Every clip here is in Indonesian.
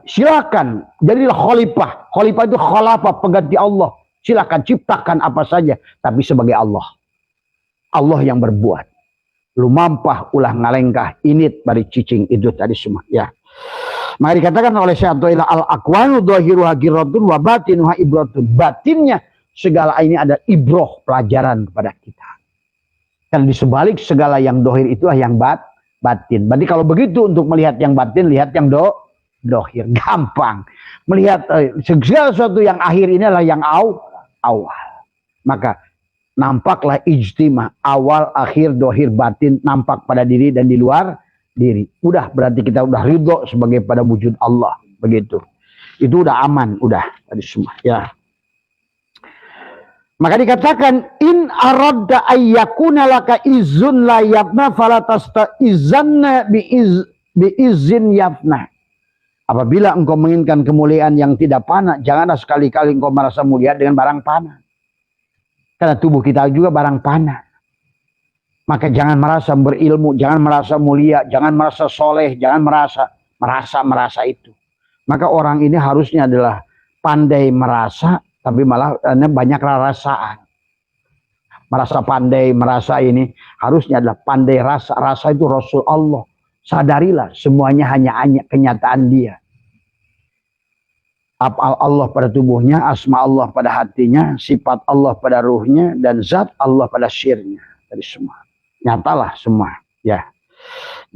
silakan jadilah khalifah. Khalifah itu khalafa, pengganti Allah. Silakan ciptakan apa saja, tapi sebagai Allah. Allah yang berbuat. Lu mampah ulah ngalengkah init bari cicing itu tadi semua ya. Maka dikatakan oleh Syekh Athaillah al-aqwanu dhahiruha giratun wa batinuha ibratun. Batinnya segala ini ada ibroh, pelajaran kepada kita. Dan di sebalik segala yang dohir itu yang batin. Berarti kalau begitu untuk melihat yang batin, lihat yang dohir. Gampang. Melihat segala sesuatu yang akhir ini adalah yang awal. Maka nampaklah ijtima. Awal, akhir, dohir, batin. Nampak pada diri dan di luar diri. Udah berarti kita udah ridho sebagai pada wujud Allah. Begitu. Itu udah aman. Udah. Tadi semua. Ya. Maka dikatakan in aradda ayyakuna laka izun la yafna falatasta izanna bi izin yafna. Apabila engkau menginginkan kemuliaan yang tidak panah, janganlah sekali-kali engkau merasa mulia dengan barang panah. Karena tubuh kita juga barang panah. Maka jangan merasa berilmu, jangan merasa mulia, jangan merasa soleh, jangan merasa itu. Maka orang ini harusnya adalah pandai merasa, tapi malah banyak rasaan. Merasa pandai, merasa ini. Harusnya adalah pandai rasa. Rasa itu Rasul Allah. Sadarilah semuanya hanya kenyataan dia. Af'al Allah pada tubuhnya, asma Allah pada hatinya, sifat Allah pada ruhnya, dan zat Allah pada syirnya. Dari semua. Nyatalah semua. Ya.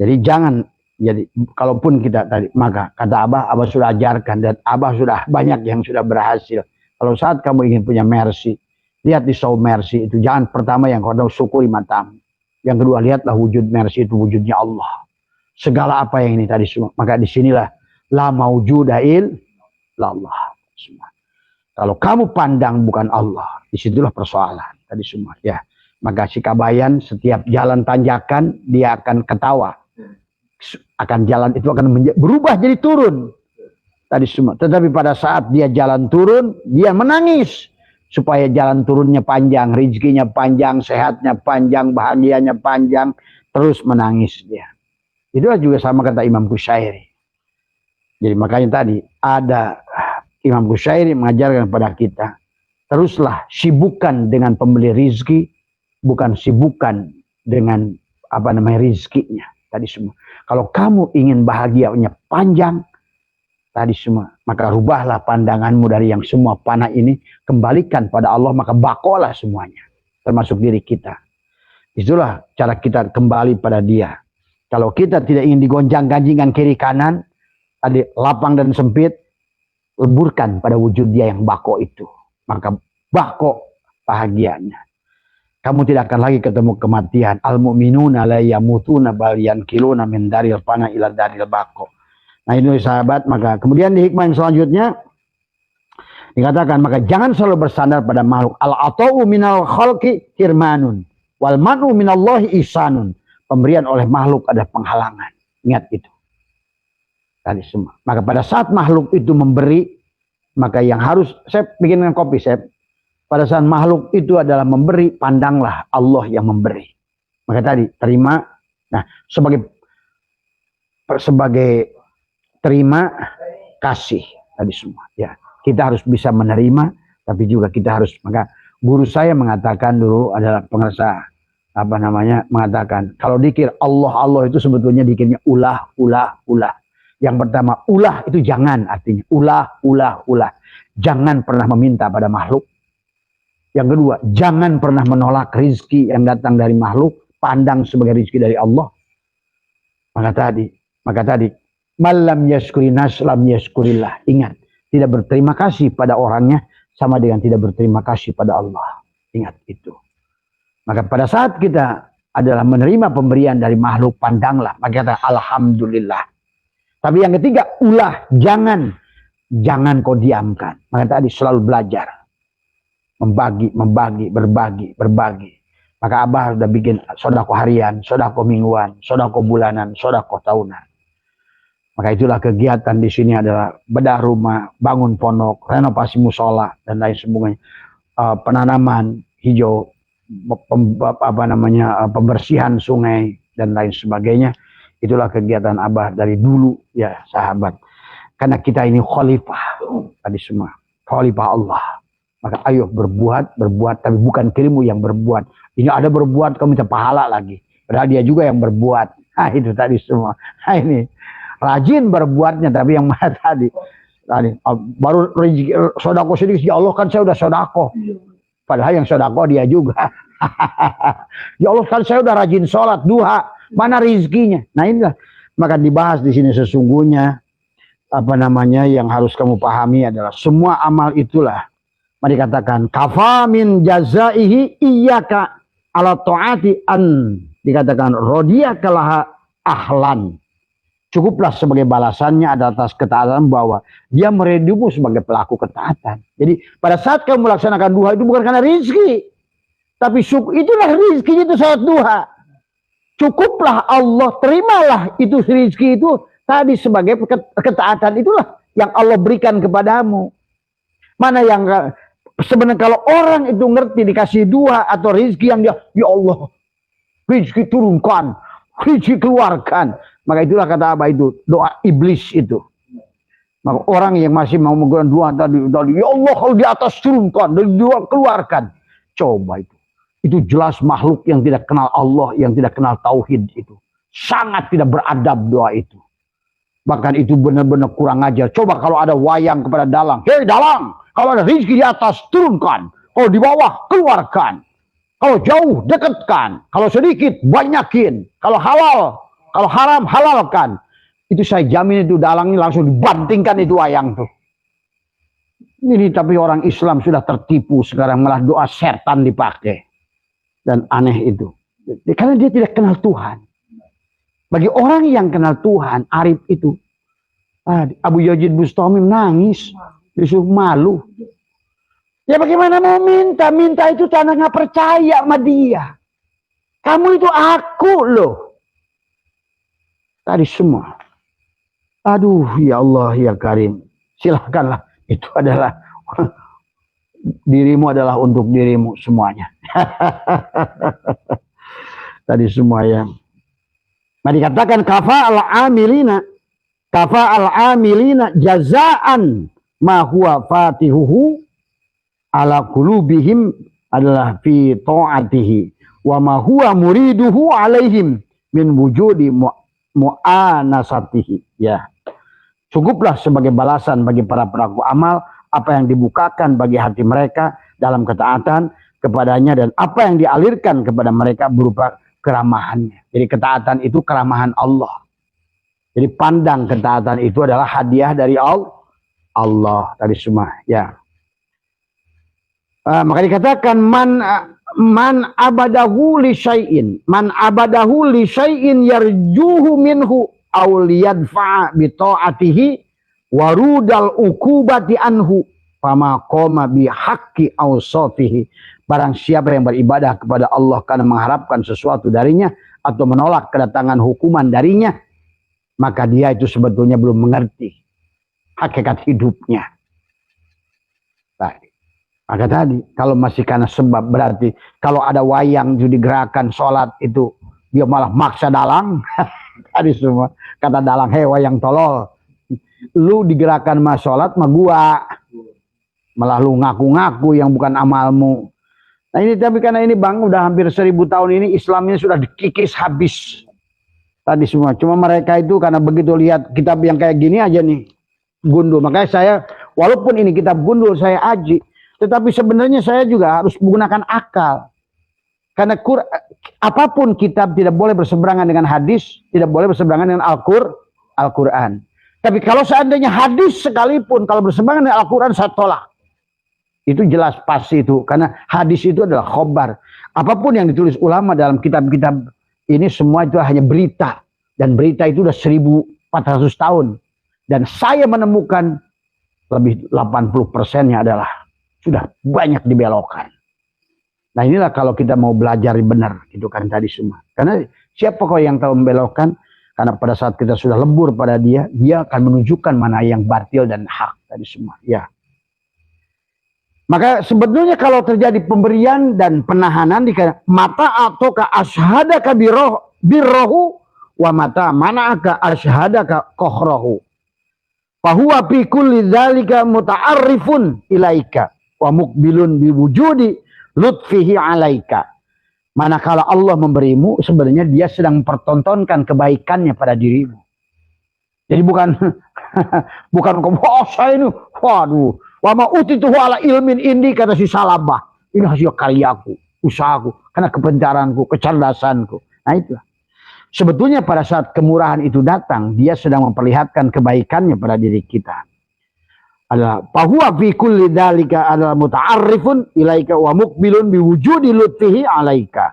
Jadi jangan. Jadi kalaupun kita tadi, maka kata Abah sudah ajarkan. Dan Abah sudah banyak yang sudah berhasil. Kalau saat kamu ingin punya mercy, lihat di show mercy itu. Jangan pertama yang kau tahu syukuri matamu. Yang kedua, lihatlah wujud mercy itu wujudnya Allah. Segala apa yang ini tadi semua. Maka disinilah la maujuda illallah. Kalau kamu pandang bukan Allah, disitulah persoalan tadi semua. Ya, maka si Kabayan setiap jalan tanjakan dia akan ketawa. Akan jalan itu akan berubah jadi turun. Tadi semua. Tetapi pada saat dia jalan turun, dia menangis. Supaya jalan turunnya panjang, rezekinya panjang, sehatnya panjang, bahagianya panjang. Terus menangis dia. Itulah juga sama kata Imam Qushairi. Jadi makanya tadi ada Imam Qushairi mengajarkan kepada kita. Teruslah sibukkan dengan pembeli rezeki. Bukan sibukkan dengan rezekinya. Tadi semua. Kalau kamu ingin bahagianya panjang. Tadi semua, maka rubahlah pandanganmu dari yang semua panah ini, kembalikan pada Allah, maka bakolah semuanya, termasuk diri kita. Itulah cara kita kembali pada Dia. Kalau kita tidak ingin digonjang-ganjingkan kiri kanan, tadi lapang dan sempit, leburkan pada wujud Dia yang bako itu, maka bako bahagianya. Kamu tidak akan lagi ketemu kematian. Al-mu'minuna la yamutuna bal yankiluna min daril panah ila daril bako. Nah ini sahabat, maka kemudian di hikmah yang selanjutnya dikatakan, maka jangan selalu bersandar pada makhluk. Al-ata'u minal khalqi hirmanun wal man'u minallahi ihsanun. Pemberian oleh makhluk adalah penghalangan. Ingat itu. Tadi semua. Maka pada saat makhluk itu memberi, maka yang harus, saya bikinkan kopi, saya. Pada saat makhluk itu adalah memberi, pandanglah Allah yang memberi. Maka tadi terima. Nah, sebagai terima kasih tadi semua ya, kita harus bisa menerima, tapi juga kita harus, maka guru saya mengatakan dulu adalah pengersa mengatakan kalau dikir Allah itu sebetulnya dikirnya ulah. Yang pertama ulah itu jangan, artinya ulah, jangan pernah meminta pada makhluk. Yang kedua, jangan pernah menolak rizki yang datang dari makhluk, pandang sebagai rizki dari Allah. Maka tadi malam yaskuri nas lam yaskurillah. Ingat, tidak berterima kasih pada orangnya sama dengan tidak berterima kasih pada Allah. Ingat itu. Maka pada saat kita adalah menerima pemberian dari makhluk, pandanglah. Maka kata alhamdulillah. Tapi yang ketiga, ulah, jangan kau diamkan. Maka tadi selalu belajar. Membagi, berbagi. Maka Abah sudah bikin sodako harian, sodako mingguan, sodako bulanan, sodako tahunan. Maka itulah kegiatan di sini adalah bedah rumah, bangun pondok, renovasi musola dan lain sebagainya, penanaman hijau, pembersihan sungai dan lain sebagainya. Itulah kegiatan Abah dari dulu ya sahabat. Karena kita ini khalifah tadi semua, khalifah Allah. Maka ayo berbuat, tapi bukan dirimu yang berbuat. Ini ada berbuat kamu minta pahala lagi. Padahal dia juga yang berbuat. Nah itu tadi semua. Nah ini rajin berbuatnya, tapi yang mana tadi baru rezeki sodako sedikit, ya Allah kan saya udah sodako. Padahal yang sodako dia juga. Ya Allah kan saya udah rajin sholat duha, mana rezekinya? Nah inilah maka dibahas di sini sesungguhnya yang harus kamu pahami adalah semua amal itulah. Mari katakan kafa min jazaihi iyyaka ala taati an, dikatakan radiyaka laha ahlan. Cukuplah sebagai balasannya atas ketaatan bahwa dia meridumu sebagai pelaku ketaatan. Jadi pada saat kamu melaksanakan duha itu bukan karena rezeki, tapi itulah rezekinya itu salat duha. Cukuplah Allah, terimalah itu rezeki itu tadi sebagai ketaatan, itulah yang Allah berikan kepadamu. Mana yang sebenarnya kalau orang itu ngerti dikasih duha atau rezeki yang dia, ya Allah, rezeki turunkan, rezeki keluarkan. Maka itulah kata apa itu, doa iblis itu. Maka orang yang masih mau menggunakan doa tadi, ya Allah kalau di atas turunkan, dari doa keluarkan. Coba itu. Itu jelas makhluk yang tidak kenal Allah, yang tidak kenal tauhid itu. Sangat tidak beradab doa itu. Bahkan itu benar-benar kurang ajar. Coba kalau ada wayang kepada dalang. Hei dalang, kalau ada rezeki di atas turunkan. Kalau di bawah keluarkan. Kalau jauh dekatkan. Kalau sedikit banyakin. Kalau halal, kalau haram halalkan. Itu saya jamin itu dalangnya langsung dibantingkan itu wayang tuh. Ini tapi orang Islam sudah tertipu sekarang, malah doa setan dipakai. Dan aneh itu. Karena dia tidak kenal Tuhan. Bagi orang yang kenal Tuhan, arif itu. Abu Yazid Bustami nangis. Disuruh malu. Ya bagaimana mau minta? Minta itu tanda nggak percaya sama dia. Kamu itu aku loh. Tadi semua. Aduh ya Allah ya Karim. Silakanlah. Itu adalah dirimu adalah untuk dirimu semuanya. Tadi semua ya. Mari katakan kafa al-amilina jazaan ma huwa fatihuhu ala qulubihim adalah fi ta'atihi wa ma huwa muriduhu alaihim min wujudi mu'anasatihi. Ya. Cukuplah sebagai balasan bagi para pelaku amal apa yang dibukakan bagi hati mereka dalam ketaatan kepadanya dan apa yang dialirkan kepada mereka berupa keramahannya. Jadi ketaatan itu keramahan Allah. Jadi pandang ketaatan itu adalah hadiah dari Allah dari semua. Ya. Maka dikatakan man abadahu li syai'in yarjuhu minhu aw liyadfa'a bi ta'atihi warudal ukubati anhu fama qama bi haqqi awsafihi. Barang siapa yang beribadah kepada Allah karena mengharapkan sesuatu darinya atau menolak kedatangan hukuman darinya, maka dia itu sebetulnya belum mengerti hakikat hidupnya. Maka tadi kalau masih karena sebab, berarti kalau ada wayang itu digerakkan sholat itu dia malah maksa dalang. Tadi semua kata dalang, hei wayang tolol, lu digerakkan mas sholat mah gua, malah lu ngaku-ngaku yang bukan amalmu. Nah ini tapi karena ini bang udah hampir 1000 tahun ini Islamnya sudah dikikis habis tadi semua. Cuma mereka itu karena begitu lihat kitab yang kayak gini aja nih gundul. Makanya saya walaupun ini kitab gundul saya aji, tetapi sebenarnya saya juga harus menggunakan akal. Karena apapun kitab tidak boleh berseberangan dengan hadis, tidak boleh berseberangan dengan Al-Quran. Tapi kalau seandainya hadis sekalipun kalau berseberangan dengan Al-Quran saya tolak. Itu jelas pasti itu. Karena hadis itu adalah khobar. Apapun yang ditulis ulama dalam kitab-kitab ini semua itu hanya berita. Dan berita itu sudah 1400 tahun. Dan saya menemukan lebih 80%-nya adalah sudah banyak dibelokkan. Nah inilah kalau kita mau belajar benar. Itu kan tadi semua. Karena siapa kok yang tahu membelokkan? Karena pada saat kita sudah lembur pada dia, dia akan menunjukkan mana yang batil dan hak tadi semua. Ya. Maka sebetulnya kalau terjadi pemberian dan penahanan dikatakan mata atau ka ashadaka birrohu wa mata mana'aka ashadaka kohrohu. Fahuwa fi kulli dzalika muta'arrifun ilaika wa muqbilun biwujudi lutfihi alaika. Manakala Allah memberimu, sebenarnya dia sedang mempertontonkan kebaikannya pada dirimu. Jadi bukan bukan saya ini, waduh, wa ma utituhu ala ilmin indi, kata si Salabah. Ini hasil karyaku, usahaku, karena kepencaranku, kecerdasanku. Nah itulah. Sebetulnya pada saat kemurahan itu datang, dia sedang memperlihatkan kebaikannya pada diri kita. Adalah fahuwa fi kulli dzalika adalah muta'arrifun ilaika wa muqbilun biwujudi lutfihi alaika.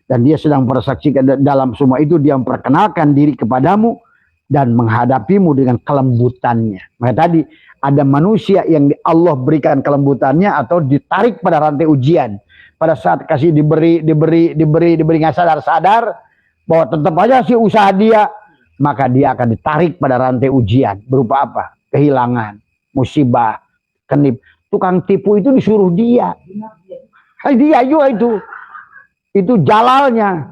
Dan dia sedang persaksikan dalam semua itu, dia memperkenalkan diri kepadamu dan menghadapimu dengan kelembutannya. Maka tadi ada manusia yang Allah berikan kelembutannya atau ditarik pada rantai ujian. Pada saat kasih diberi nggak sadar-sadar bahwa tetap aja sih usaha dia, maka dia akan ditarik pada rantai ujian. Berupa apa? Kehilangan, musibah, kenip. Tukang tipu itu disuruh dia. Dia juga itu. Itu jalalnya.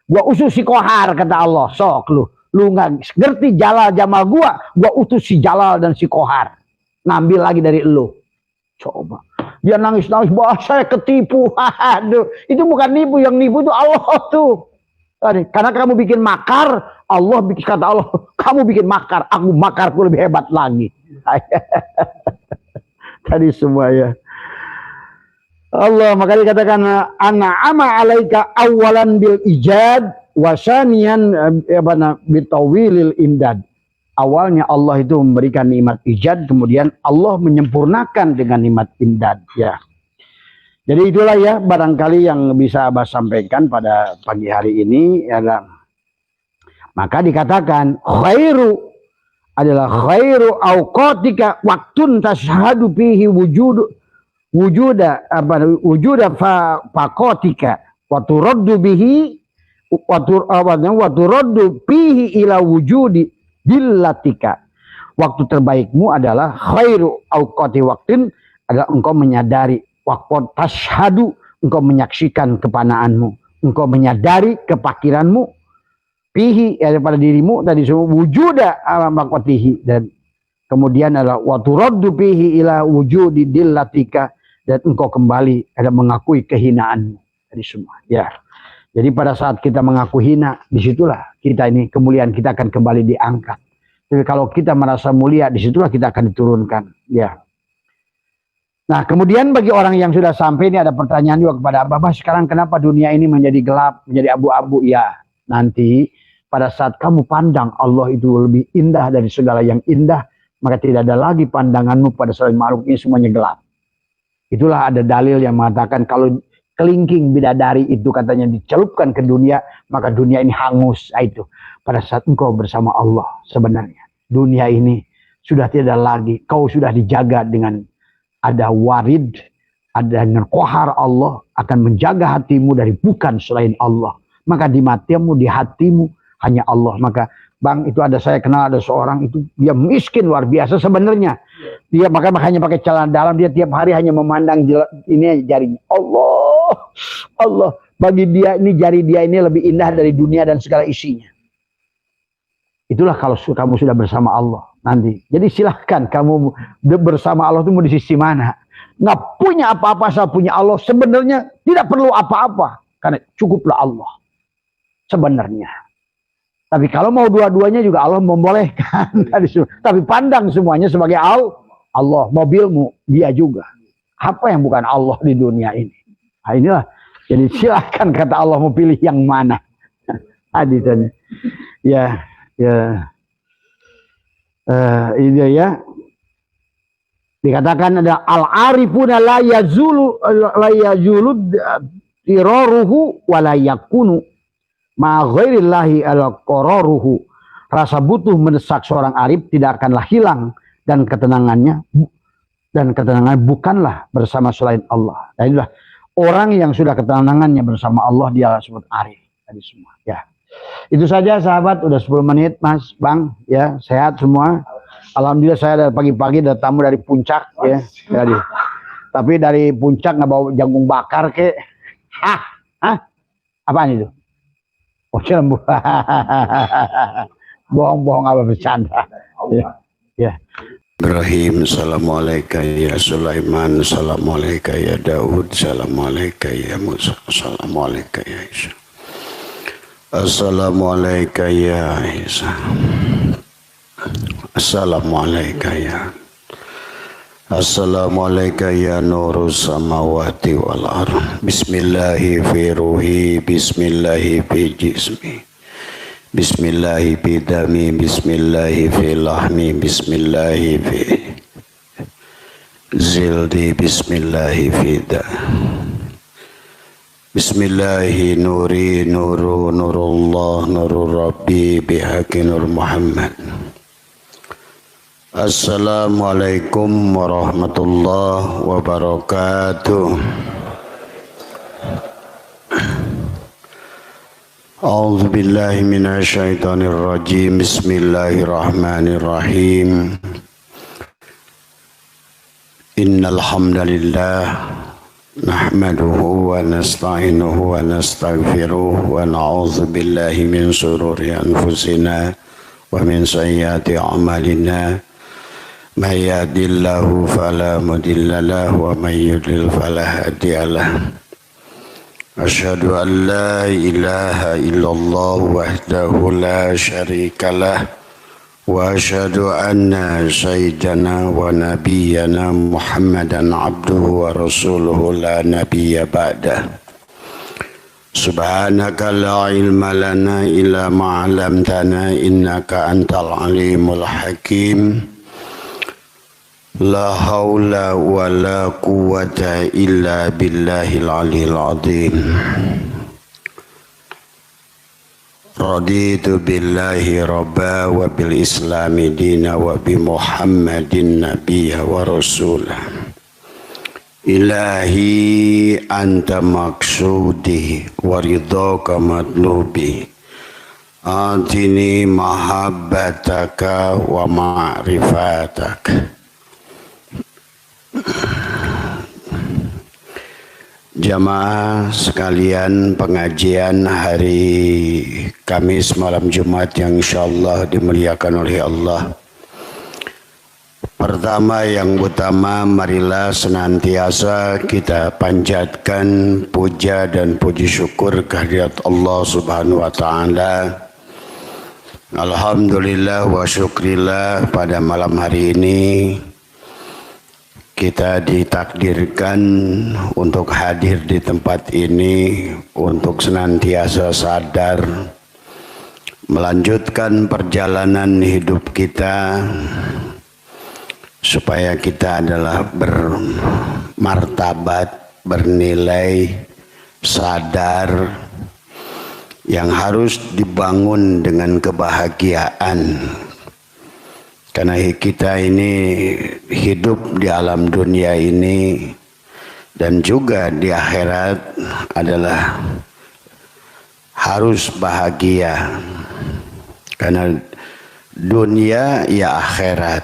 Gua usus si Kohar, kata Allah. Sok lu nggak ngerti jalal jamal gua utus si Jalal dan si Kohar. Ngambil lagi dari lu. Coba. Dia nangis-nangis, bahwa saya ketipu. Aduh, itu bukan nipu, yang nipu itu Allah tuh. Karena kamu bikin makar, Allah bikin, kata Allah, kamu bikin makar, aku makarku lebih hebat lagi. Tadi semua ya. Allah makanya dikatakan an'ama alaika awalan bil ijad wasanian bitawilil imdad. Awalnya Allah itu memberikan nikmat ijad, kemudian Allah menyempurnakan dengan nikmat imdad ya. Jadi itulah ya barangkali yang bisa Abah sampaikan pada pagi hari ini ya. Maka dikatakan khairu adalah khairu auqatika waktun tashhadu fihi wujuda faqatika wa turaddu bihi wa turaddu fihi ila wujudi dillatika. Waktu terbaikmu adalah khairu auqati waktin, adalah engkau menyadari waktu tashhadu, engkau menyaksikan kepanaanmu, engkau menyadari kepakiranmu, fihi pada dirimu tadi semua wujuda maqatihi, dan kemudian adalah wa turaddu fihi ila wujudi dillatika, dan engkau kembali ada mengakui kehinaanmu tadi semua ya. Jadi pada saat kita mengaku hina, disitulah kita ini kemuliaan kita akan kembali diangkat. Tapi kalau kita merasa mulia, disitulah kita akan diturunkan ya. Nah kemudian bagi orang yang sudah sampai ini ada pertanyaan juga kepada Abah, sekarang kenapa dunia ini menjadi gelap, menjadi abu-abu? Ya nanti pada saat kamu pandang Allah itu lebih indah dari segala yang indah, maka tidak ada lagi pandanganmu pada selain makhluk ini semuanya gelap. Itulah ada dalil yang mengatakan kalau kelingking bidadari itu katanya dicelupkan ke dunia, maka dunia ini hangus. Itu pada saat engkau bersama Allah, sebenarnya dunia ini sudah tidak lagi, kau sudah dijaga dengan ada warid, ada dengan kohar Allah akan menjaga hatimu dari bukan selain Allah. Maka di matimu, di hatimu hanya Allah. Maka Bang, itu ada saya kenal ada seorang itu dia miskin luar biasa sebenarnya. Dia makanya pakai celana dalam, dia tiap hari hanya memandang ini jari Allah. Allah bagi dia ini, jari dia ini lebih indah dari dunia dan segala isinya. Itulah kalau kamu sudah bersama Allah nanti. Jadi silahkan kamu bersama Allah itu mau di sisi mana. Nggak punya apa-apa, saya punya Allah. Sebenarnya tidak perlu apa-apa, karena cukuplah Allah sebenarnya. Tapi kalau mau dua-duanya juga Allah membolehkan. Tapi pandang semuanya sebagai Allah. Mobilmu dia juga. Apa yang bukan Allah di dunia ini? Nah inilah. Jadi silahkan kata Allah mau pilih yang mana. Aditanya. Ya. Ini ya. Dikatakan ada al-arifuna la yazulu tiraruhu wa la yakunu ma ghairillahi ala qararuhu. Rasa butuh mendesak seorang arif tidak akanlah hilang, dan ketenangannya bukanlah bersama selain Allah. Dan itulah orang yang sudah ketenangannya bersama Allah, dia disebut arif. Tadi semua ya. Itu saja sahabat, udah 10 menit Mas Bang ya, sehat semua. Alhamdulillah saya dari pagi-pagi ada tamu dari puncak ya. Jadi, tapi dari puncak nggak bawa jagung bakar ke. Apaan itu? Oh, bohong-bohong apa bercanda. Ya. Ya. Ibrahim, Assalamualaikum ya Sulaiman, Assalamualaikum ya Daud, Assalamualaikum ya Musa, Assalamualaikum ya Isa, Assalamualaikum ya Isa, Assalamualaikum ya, Assalamualaikum ya Nurus samawati wal ardh. Bismillahi fi ruhi, Bismillahi fi jismi, Bismillahi fi dami, Bismillahi fi lahmi, Bismillahi fi zildi, Bismillahi fi da, Bismillahi nuri nuru nurullah nurur rabbi bihaqi nur Muhammad. Assalamualaikum warahmatullahi wabarakatuh. A'udzu billahi minasy syaithanir rajim. Bismillahirrahmanirrahim. Innal hamdalillah nahmaduhu wa nasta'inuhu wa nastaghfiruh wa na'udzu billahi min shururi anfusina wa min sayyiati a'malina. May yahdihillahu fala mudilla lahu wa may yudlil fala hadiya lahu. Asyhadu an la ilaha illallah wahdahu la syarika lah wa asyhadu anna sayyidana wa nabiyyana Muhammadan abduhu wa rasuluhu la nabiyya ba'dah. Subhanaka la ilma lana illa ma 'allamtana innaka antal alimul hakim. La haula wa la quwwata illa billahil aliyil azim. Raditu billahi rabba wa bil islami dina wa bi Muhammadin nabiyya wa rasulah. Ilahi anta maksudi wa ridhaka matlubi. Atini mahabbataka wa ma'rifataka. Jamaah sekalian, pengajian hari Kamis malam Jumat yang insyaallah dimuliakan oleh Allah. Pertama yang utama, marilah senantiasa kita panjatkan puja dan puji syukur kehadirat Allah Subhanahu wa taala. Alhamdulillah wa syukrillah, pada malam hari ini kita ditakdirkan untuk hadir di tempat ini untuk senantiasa sadar melanjutkan perjalanan hidup kita supaya kita adalah bermartabat, bernilai, sadar, yang harus dibangun dengan kebahagiaan. Karena kita ini hidup di alam dunia ini dan juga di akhirat adalah harus bahagia. Karena dunia ya akhirat.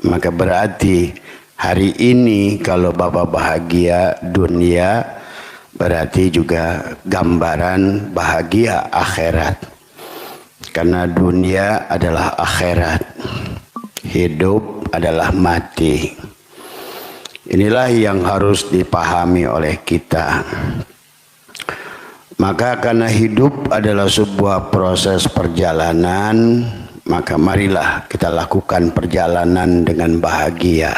Maka berarti hari ini kalau Bapak bahagia dunia, berarti juga gambaran bahagia akhirat. Karena dunia adalah akhirat. Hidup adalah mati. Inilah yang harus dipahami oleh kita. Maka karena hidup adalah sebuah proses perjalanan, maka marilah kita lakukan perjalanan dengan bahagia.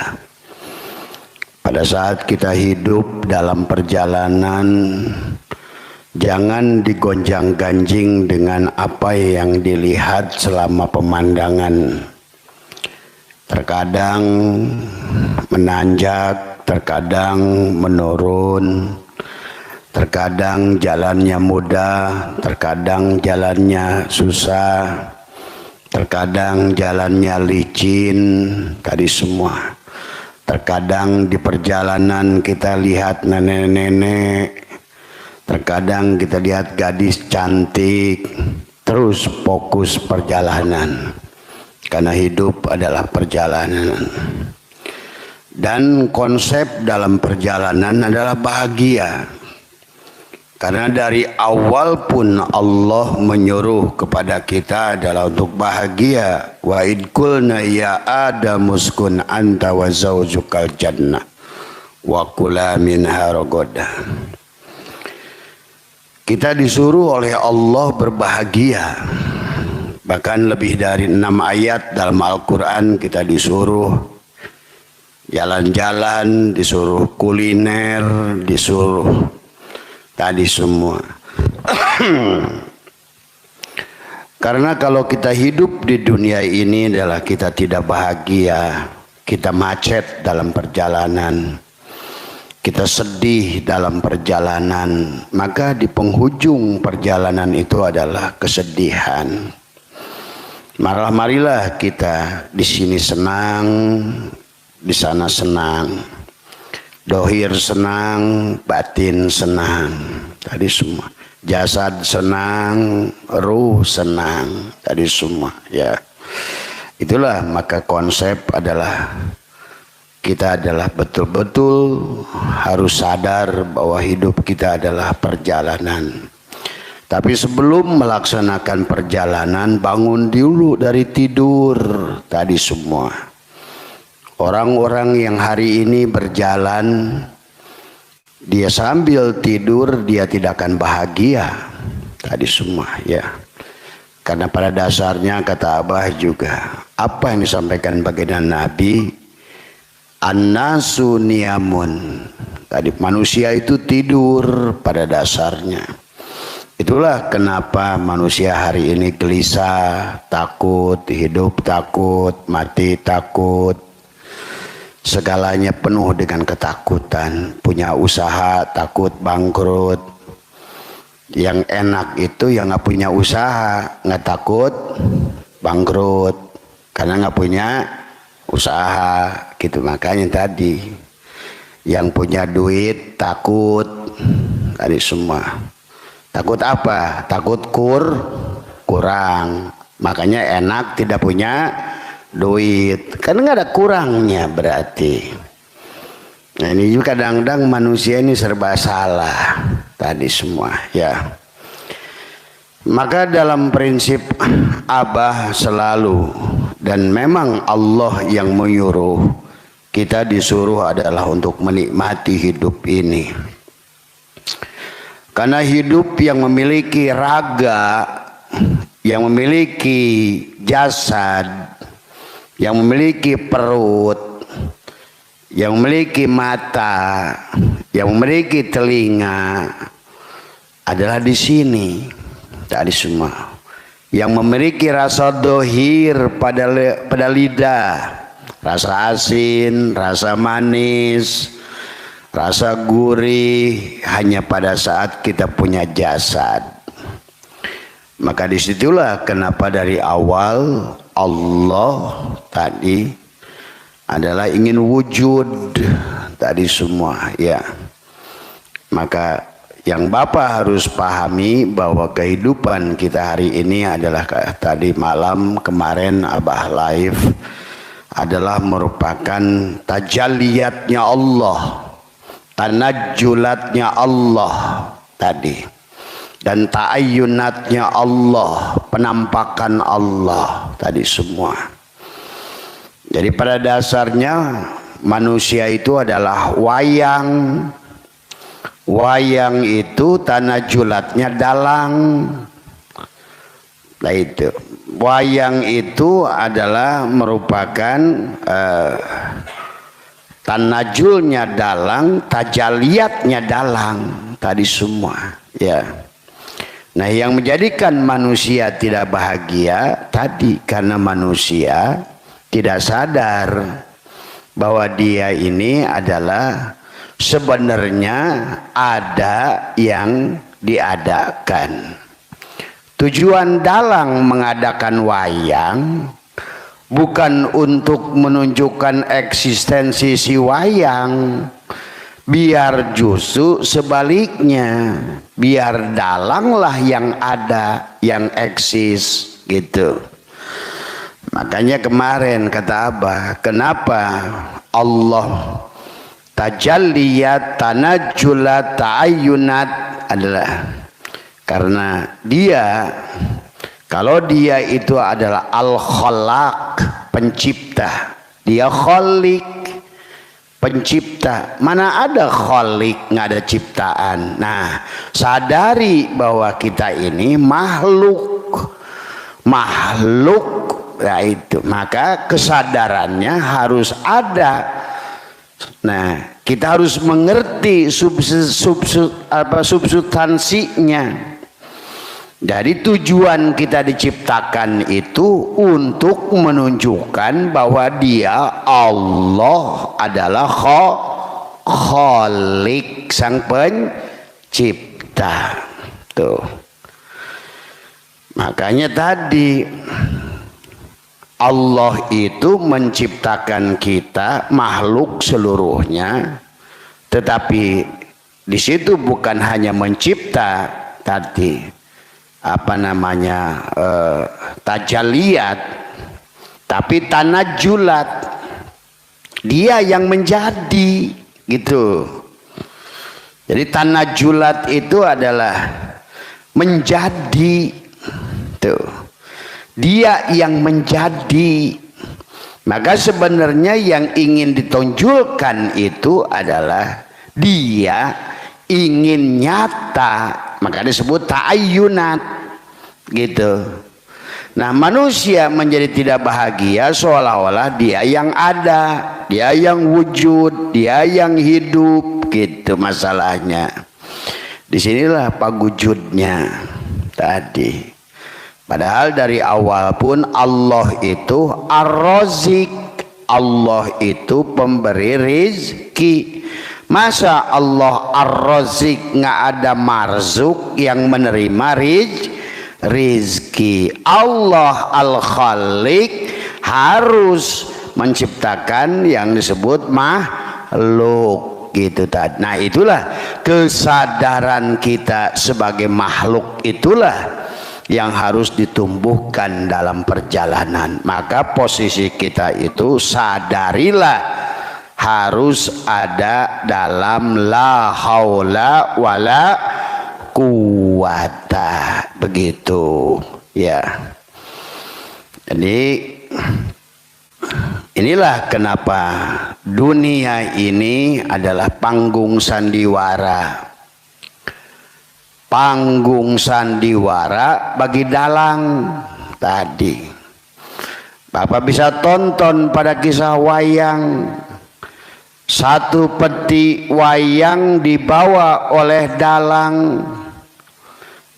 Pada saat kita hidup dalam perjalanan, jangan digonjang-ganjing dengan apa yang dilihat selama pemandangan. Terkadang menanjak, terkadang menurun, terkadang jalannya mudah, terkadang jalannya susah, terkadang jalannya licin, tadi semua. Terkadang di perjalanan kita lihat nenek-nenek, terkadang kita lihat gadis cantik, terus fokus perjalanan. Karena hidup adalah perjalanan. Dan konsep dalam perjalanan adalah bahagia. Karena dari awal pun Allah menyuruh kepada kita adalah untuk bahagia. Wa id qulna ya Adam uskun anta wa zawjukal jannah wa kula minha ragadah. Kita disuruh oleh Allah berbahagia. Bahkan lebih dari 6 ayat dalam Al-Quran kita disuruh jalan-jalan, disuruh kuliner, disuruh tadi semua. Karena kalau kita hidup di dunia ini adalah kita tidak bahagia, kita macet dalam perjalanan, kita sedih dalam perjalanan, maka di penghujung perjalanan itu adalah kesedihan. Marilah kita di sini senang, di sana senang, dohir senang, batin senang, tadi semua. Jasad senang, ruh senang, tadi semua. Ya, itulah maka konsep adalah kita adalah betul-betul harus sadar bahwa hidup kita adalah perjalanan. Tapi sebelum melaksanakan perjalanan, bangun dulu dari tidur tadi semua. Orang-orang yang hari ini berjalan, dia sambil tidur, dia tidak akan bahagia tadi semua ya. Karena pada dasarnya kata Abah juga, apa yang disampaikan baginda Nabi, an-nasu niyamun. Tadi manusia itu tidur pada dasarnya. Itulah kenapa manusia hari ini gelisah, takut, hidup takut, mati takut. Segalanya penuh dengan ketakutan. Punya usaha takut bangkrut. Yang enak itu yang nggak punya usaha, nggak takut bangkrut. Karena nggak punya usaha gitu. Makanya tadi yang punya duit takut tadi semua. Takut apa? Takut kurang. Makanya enak tidak punya duit. Karena nggak ada kurangnya berarti. Nah ini juga kadang-kadang manusia ini serba salah tadi semua ya. Maka dalam prinsip Abah selalu, dan memang Allah yang menyuruh, kita disuruh adalah untuk menikmati hidup ini. Karena hidup yang memiliki raga, yang memiliki jasad, yang memiliki perut, yang memiliki mata, yang memiliki telinga adalah di sini tadi semua. Yang memiliki rasa dohir pada lidah, rasa asin, rasa manis, rasa gurih hanya pada saat kita punya jasad. Maka disitulah kenapa dari awal Allah tadi adalah ingin wujud tadi semua ya. Maka yang Bapak harus pahami bahwa kehidupan kita hari ini adalah tadi malam kemarin Abah live adalah merupakan tajalliyatnya Allah, tanajjulatnya Allah tadi, dan ta'ayyunatnya Allah, penampakan Allah tadi semua. Jadi pada dasarnya manusia itu adalah wayang. Wayang itu tanajjulatnya dalang. Nah itu wayang itu adalah merupakan tanajulnya dalang, tajaliatnya dalang tadi semua ya. Nah yang menjadikan manusia tidak bahagia tadi karena manusia tidak sadar bahwa dia ini adalah sebenarnya ada yang diadakan. Tujuan dalang mengadakan wayang bukan untuk menunjukkan eksistensi si wayang, biar justru sebaliknya, biar dalanglah yang ada, yang eksis gitu. Makanya kemarin kata Abah, kenapa Allah tajalliyat, tanajjulat, ta'ayyunat adalah karena dia, kalau dia itu adalah al-khalaq, pencipta, dia khalik, pencipta. Mana ada khalik, nggak ada ciptaan. Nah, sadari bahwa kita ini makhluk, ya itu. Maka kesadarannya harus ada. Nah, kita harus mengerti substansinya. Jadi tujuan kita diciptakan itu untuk menunjukkan bahwa dia, Allah adalah khalik, sang pencipta. Tuh. Makanya tadi Allah itu menciptakan kita makhluk seluruhnya, tetapi di situ bukan hanya mencipta tadi tajalliyat, tapi tanajulat, dia yang menjadi gitu. Jadi tanajulat itu adalah menjadi tuh, dia yang menjadi. Maka sebenarnya yang ingin ditonjolkan itu adalah dia ingin nyata, maka disebut ta'ayyunat gitu. Nah, manusia menjadi tidak bahagia seolah-olah dia yang ada, dia yang wujud, dia yang hidup gitu. Masalahnya disinilah pagujudnya tadi. Padahal dari awal pun Allah itu ar-razik, Allah itu pemberi rizki. Masa Allah ar-razik nggak ada marzuk yang menerima rizki? Allah al-khaliq harus menciptakan yang disebut makhluk gitu tadi. Nah, itulah kesadaran kita sebagai makhluk, itulah yang harus ditumbuhkan dalam perjalanan. Maka posisi kita itu sadarilah harus ada dalam la haula wala quwata, begitu ya. Jadi inilah kenapa dunia ini adalah panggung sandiwara, panggung sandiwara bagi dalang tadi. Bapak bisa tonton pada kisah wayang, satu peti wayang dibawa oleh dalang,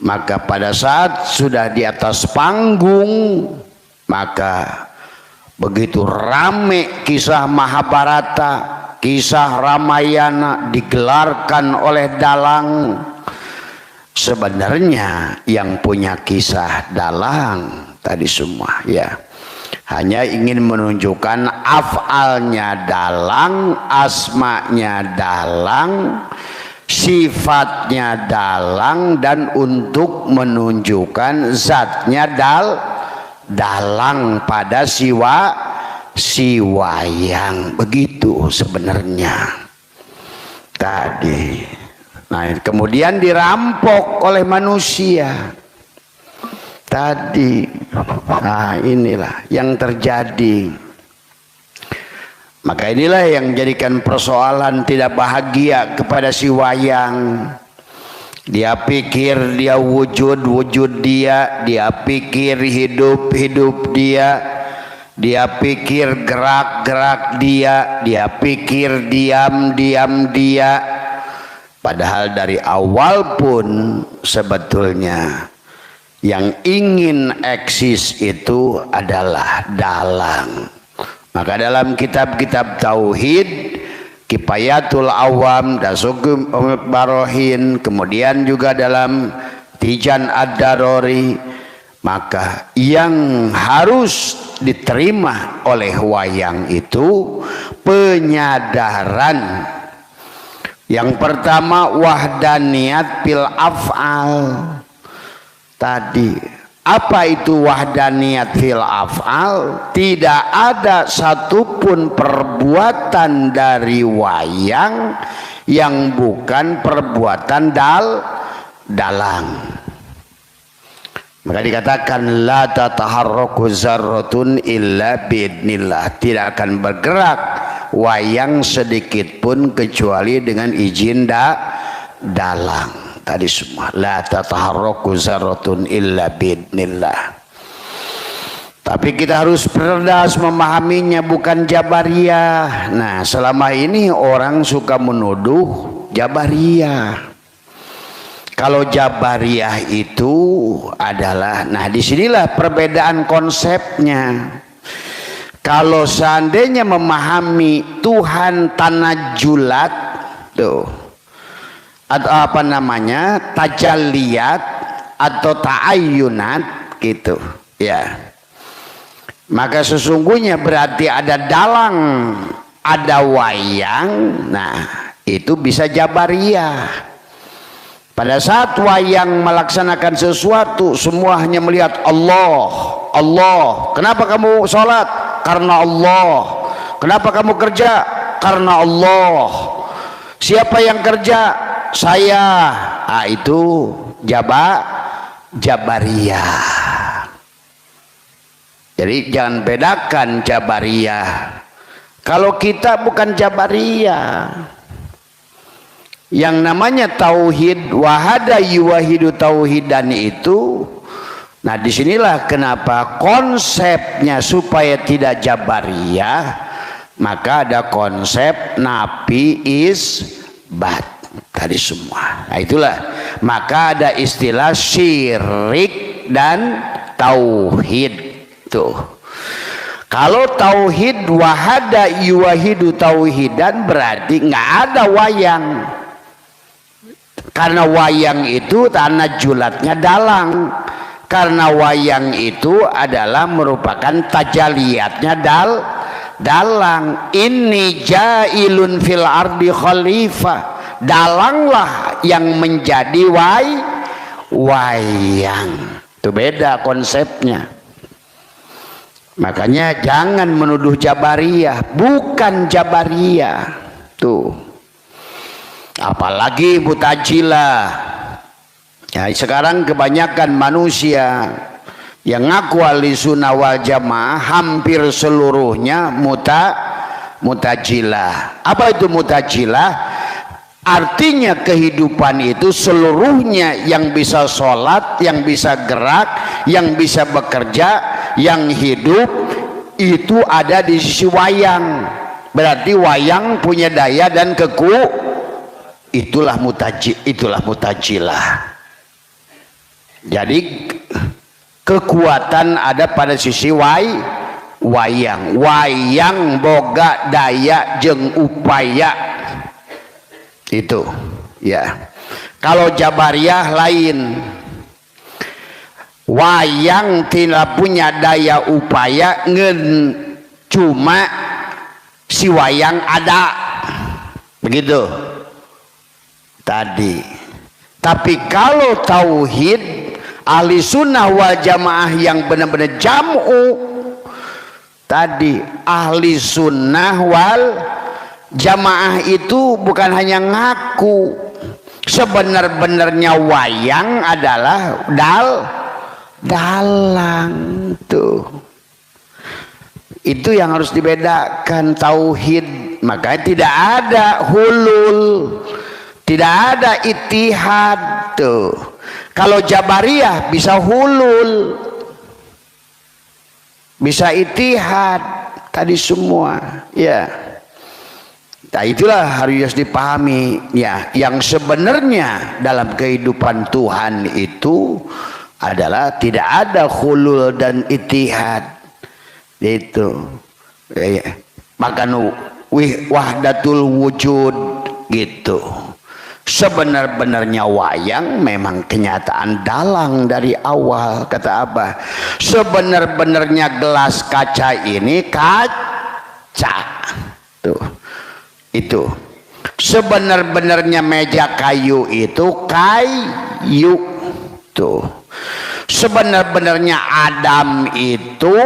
maka pada saat sudah di atas panggung, maka begitu rame kisah Mahabharata, kisah Ramayana digelarkan oleh dalang. Sebenarnya yang punya kisah dalang tadi semua ya, hanya ingin menunjukkan af'alnya dalang, asma'nya dalang, sifatnya dalang, dan untuk menunjukkan zatnya dalang pada si wayang. Begitu sebenarnya tadi. Nah, kemudian dirampok oleh manusia tadi. Nah, inilah yang terjadi. Maka inilah yang jadikan persoalan tidak bahagia kepada si wayang. Dia pikir dia wujud dia, dia pikir hidup dia, dia pikir gerak dia, dia pikir diam dia. Padahal dari awal pun sebetulnya yang ingin eksis itu adalah dalang. Maka dalam kitab-kitab tauhid, Kifayatul Awam, Dasuqul Barohin, kemudian juga dalam Tijan Ad-Darori, maka yang harus diterima oleh wayang itu penyadaran. Yang pertama wahdaniyat fil af'al. Tadi, apa itu wahdaniyat fil af'al? Tidak ada satupun perbuatan dari wayang yang bukan perbuatan dalang. Maka dikatakan la tataharraku zarratun illa biidnillah, tidak akan bergerak wayang sedikit pun kecuali dengan izin dalang. Tadi semua la tataharraku zarratun illa biidnillah. Tapi kita harus cerdas memahaminya, bukan Jabariyah. Nah, selama ini orang suka menuduh Jabariyah. Kalau Jabariyah itu adalah, nah disinilah perbedaan konsepnya. Kalau seandainya memahami Tuhan tanajulat tuh, atau apa namanya, tajalliyat atau ta'ayyunat gitu, ya. Maka sesungguhnya berarti ada dalang, ada wayang. Nah, itu bisa Jabariyah. Pada saat wayang melaksanakan sesuatu, semua hanya melihat Allah, Allah. Kenapa kamu sholat? Karena Allah. Kenapa kamu kerja? Karena Allah. Siapa yang kerja? Saya. Ah, itu Jabariyah. Jadi jangan bedakan Jabariyah. Kalau kita bukan Jabariyah. Yang namanya tauhid, wahada yuwahidu tauhidan itu. Nah, disinilah kenapa konsepnya supaya tidak Jabariyah, maka ada konsep nafi isbat tadi semua. Nah, itulah maka ada istilah syirik dan tauhid tuh. Kalau tauhid wahada yuwahidu tauhidan berarti nggak ada wayang. Karena wayang itu tanah julatnya dalang. Karena wayang itu adalah merupakan tajaliyatnya dalang. Inni jailun fil ardi khalifah. Dalanglah yang menjadi wayang. Itu beda konsepnya. Makanya jangan menuduh Jabariyah, bukan Jabariyah. Tuh. Apalagi Mu'tazilah. Ya, sekarang kebanyakan manusia yang ngaku ahlussunnah wal jamaah hampir seluruhnya Mu'tazilah. Apa itu Mu'tazilah? Artinya kehidupan itu seluruhnya yang bisa sholat, yang bisa gerak, yang bisa bekerja, yang hidup itu ada di sisi wayang. Berarti wayang punya daya dan itulah Mu'tazilah. Jadi kekuatan ada pada sisi wayang. Wayang boga daya jeung upaya. Itu ya. Kalau Jabariyah lain. Wayang tidak punya daya upaya, cuma si wayang ada. Begitu tadi. Tapi kalau tauhid ahli sunnah wal jamaah yang benar-benar jam'u tadi, ahli sunnah wal jamaah itu bukan hanya ngaku, sebenar-benarnya wayang adalah dalang tuh. Itu yang harus dibedakan tauhid. Makanya tidak ada hulul, tidak ada ittihad tuh. Kalau Jabariyah bisa hulul, bisa ittihad tadi semua, ya. Nah, itulah harus dipahami ya. Yang sebenarnya dalam kehidupan Tuhan itu adalah tidak ada hulul dan ittihad. Itu ya. Maka wahdatul wujud gitu. Sebenar-benarnya wayang memang kenyataan dalang dari awal. Kata apa? Sebenar-benarnya gelas kaca ini kaca. Tuh. Itu. Sebenar-benarnya meja kayu itu kayu. Tuh. Sebenar-benarnya Adam itu,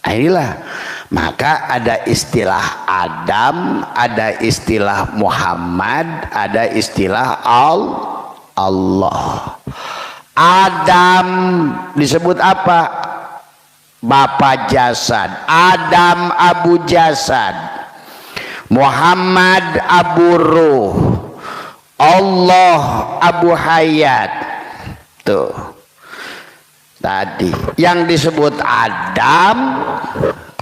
inilah Maka ada istilah Adam, ada istilah Muhammad, ada istilah Allah. Adam disebut apa? Bapa jasad. Adam abu jasad. Muhammad abu ruh. Allah abu hayat. Tuh. Tadi yang disebut Adam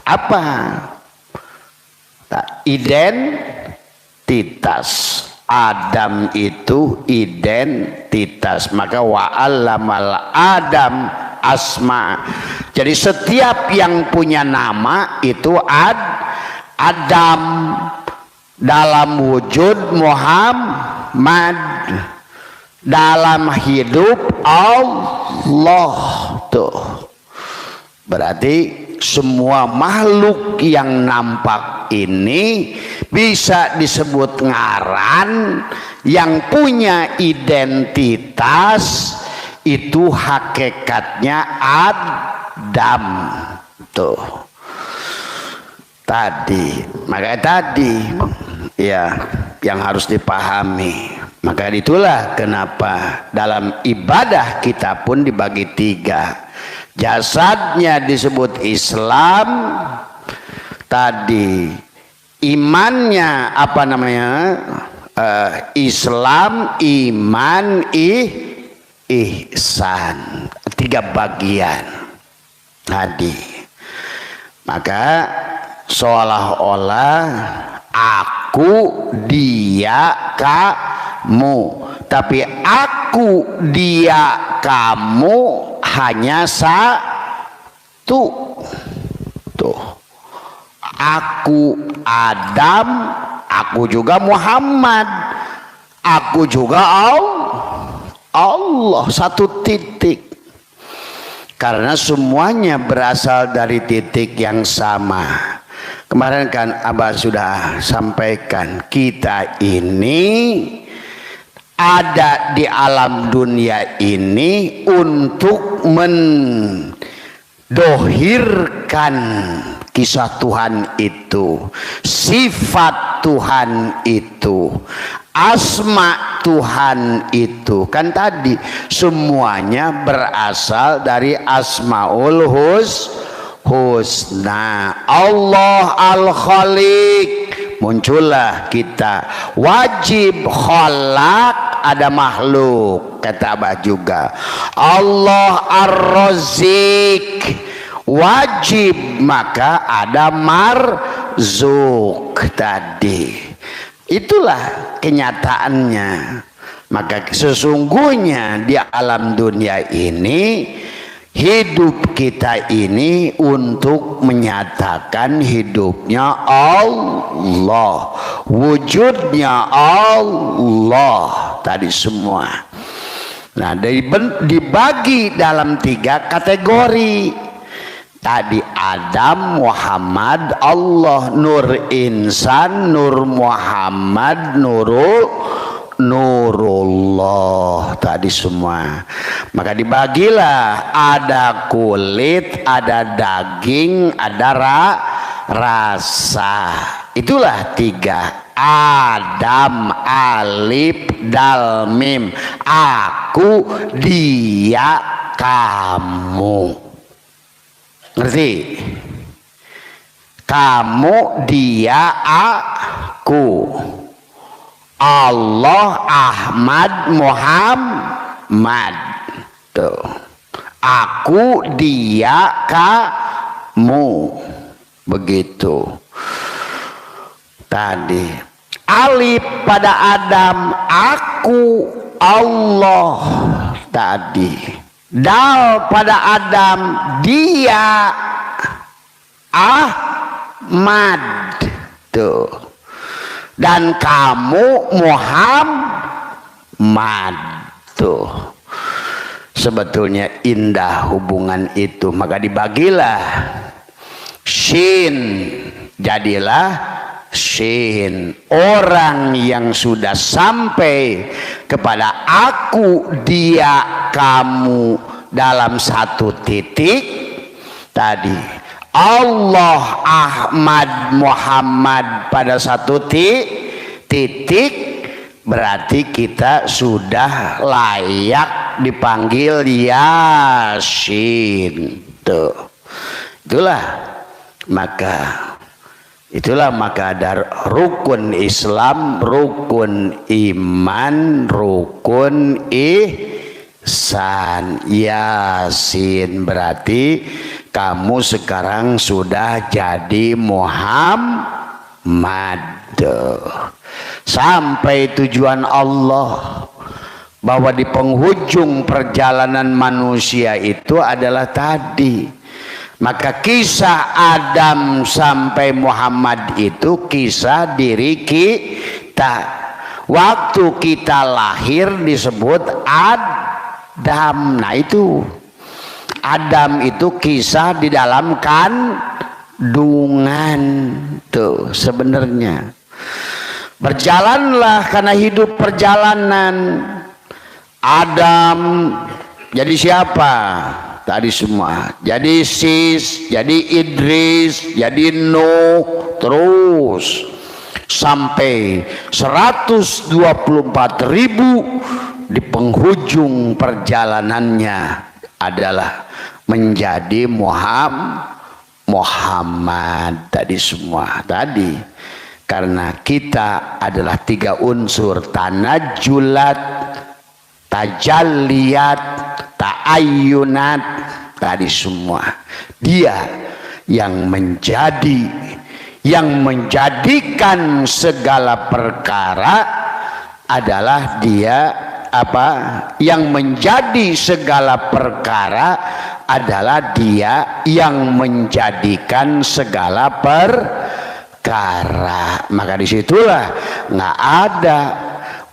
apa? Identitas. Adam itu identitas. Maka wa'allamal Adam asma. Jadi setiap yang punya nama itu Adam. Dalam wujud Muhammad, dalam hidup Allah. Tuh. Berarti semua makhluk yang nampak ini bisa disebut ngaran, yang punya identitas itu hakikatnya Adam. Tuh. Makanya tadi ya yang harus dipahami. Maka itulah kenapa dalam ibadah kita pun dibagi 3. Jasadnya disebut Islam, tadi imannya apa namanya, Islam, iman, ihsan, 3 bagian tadi. Maka seolah-olah aku, dia, kamu, tapi aku, dia, kamu hanya satu. Tuh. Aku Adam, aku juga Muhammad, aku juga Allah, 1 titik. Karena semuanya berasal dari titik yang sama. Kemarin kan Abah sudah sampaikan, kita ini ada di alam dunia ini untuk mendohirkan kisah Tuhan itu, sifat Tuhan itu, asma Tuhan itu. Kan tadi semuanya berasal dari Asmaul Husna. Allah Al-Khaliq, muncullah kita. Wajib khalaq, ada makhluk, kata Abah juga. Allah Ar-Razik, wajib, maka ada marzuk tadi. Itulah kenyataannya. Maka sesungguhnya di alam dunia ini, hidup kita ini untuk menyatakan hidupnya Allah, wujudnya Allah tadi semua. Nah, dibagi dalam 3 kategori. Tadi Adam, Muhammad, Allah, Nur Insan, Nur Muhammad, Nurullah tadi semua. Maka dibagilah, ada kulit, ada daging, ada rasa. Itulah 3. Adam, alif, dal, mim. Aku, dia, kamu. Ngerti? Kamu, dia, aku. Allah, Ahmad, Muhammad. Tuh. Aku, dia, kamu. Begitu. Tadi alif pada Adam, aku, Allah. Tadi dal pada Adam, dia, Ahmad. Tuh. Dan kamu, Muhammad. Tuh. Sebetulnya indah hubungan itu. Maka dibagilah shin, jadilah shin. Orang yang sudah sampai kepada aku, dia, kamu dalam 1 titik tadi, Allah Ahmad Muhammad pada satu titik, berarti kita sudah layak dipanggil Yasin. Itulah maka ada rukun Islam, rukun iman, rukun ihsan. Yasin berarti kamu sekarang sudah jadi Muhammad. Sampai tujuan Allah, bahwa di penghujung perjalanan manusia itu adalah tadi. Maka kisah Adam sampai Muhammad itu kisah diri kita. Waktu kita lahir disebut Adam. Nah itu Adam itu kisah di dalam kandungan tuh sebenarnya. Berjalanlah karena hidup perjalanan. Adam jadi siapa? Tadi semua. Jadi Sis, jadi Idris, jadi Nuh, terus sampai 124.000 di penghujung perjalanannya adalah menjadi Muhammad tadi semua tadi. Karena kita adalah 3 unsur: tanajulat, tajalliyat, ta'ayyunat tadi semua. Dia yang menjadikan segala perkara adalah dia apa? Yang menjadi segala perkara adalah dia yang menjadikan segala perkara. Maka disitulah nggak ada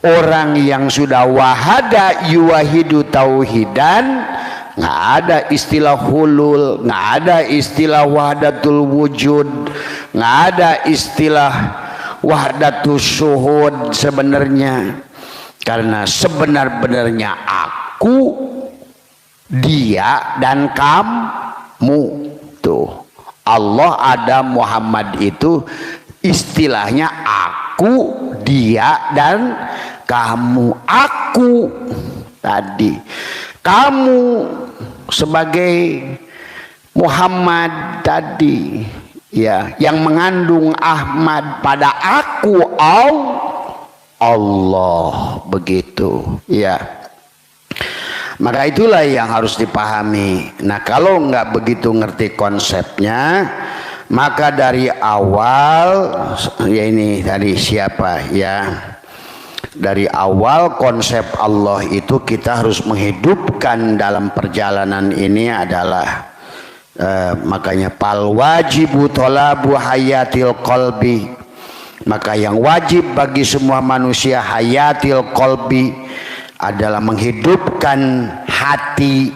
orang yang sudah wahada yuwahidu tauhidan, nggak ada istilah hulul, nggak ada istilah wahdatul wujud, nggak ada istilah wahdatul syuhud sebenarnya. Karena sebenar-benarnya aku, dia dan kamu tuh. Allah, Adam, Muhammad itu istilahnya aku, dia dan kamu. Aku tadi, kamu sebagai Muhammad tadi, ya, yang mengandung Ahmad pada aku Allah begitu, ya. Maka itulah yang harus dipahami. Nah, kalau nggak begitu ngerti konsepnya, maka dari awal, ya ini tadi siapa ya? Dari awal konsep Allah itu kita harus menghidupkan dalam perjalanan ini adalah makanya pal wajibu thalabu hayatil qalbi. Maka yang wajib bagi semua manusia hayatil qalbi adalah menghidupkan hati,